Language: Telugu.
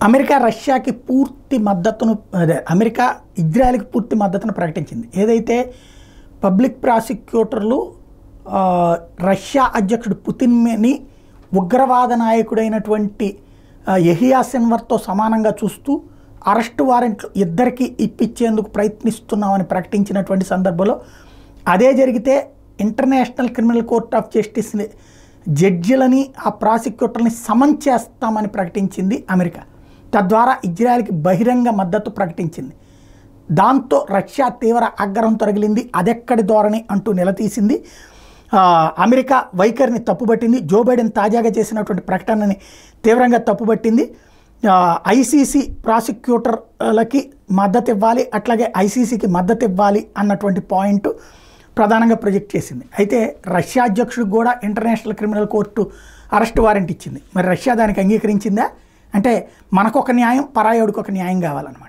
అమెరికా రష్యాకి పూర్తి మద్దతును అమెరికా ఇజ్రాయెల్కి పూర్తి మద్దతును ప్రకటించింది. ఏదైతే పబ్లిక్ ప్రాసిక్యూటర్లు రష్యా అధ్యక్షుడు పుతిన్ని ఉగ్రవాద నాయకుడైనటువంటి యెహియా సిన్వర్తో సమానంగా చూస్తూ అరెస్టు వారెంట్లు ఇద్దరికి ఇప్పించేందుకు ప్రయత్నిస్తున్నామని ప్రకటించినటువంటి సందర్భంలో అదే జరిగితే ఇంటర్నేషనల్ క్రిమినల్ కోర్ట్ ఆఫ్ జస్టిస్ని జడ్జిలని ఆ ప్రాసిక్యూటర్ని సమన్ చేస్తామని ప్రకటించింది అమెరికా. తద్వారా ఇజ్రాయెల్కి బహిరంగ మద్దతు ప్రకటించింది. దాంతో రష్యా తీవ్ర ఆగ్రహం తొలగింది. అదెక్కడి ధోరణి అంటూ నిలదీసింది. అమెరికా వైఖరిని తప్పుబట్టింది. జో బైడెన్ తాజాగా చేసినటువంటి ప్రకటనని తీవ్రంగా తప్పుబట్టింది. ఐసీసీ ప్రాసిక్యూటర్లకి మద్దతు ఇవ్వాలి, అట్లాగే ఐసీసీకి మద్దతు ఇవ్వాలి అన్నటువంటి పాయింట్ ప్రధానంగా ప్రొజెక్ట్ చేసింది. అయితే రష్యా అధ్యక్షుడికి కూడా international criminal court arrest warrant ఇచ్చింది. మరి రష్యా దానికి అంగీకరించిందా అంటే మనకొక న్యాయం పరాయోడికి ఒక న్యాయం కావాలన్నమాట.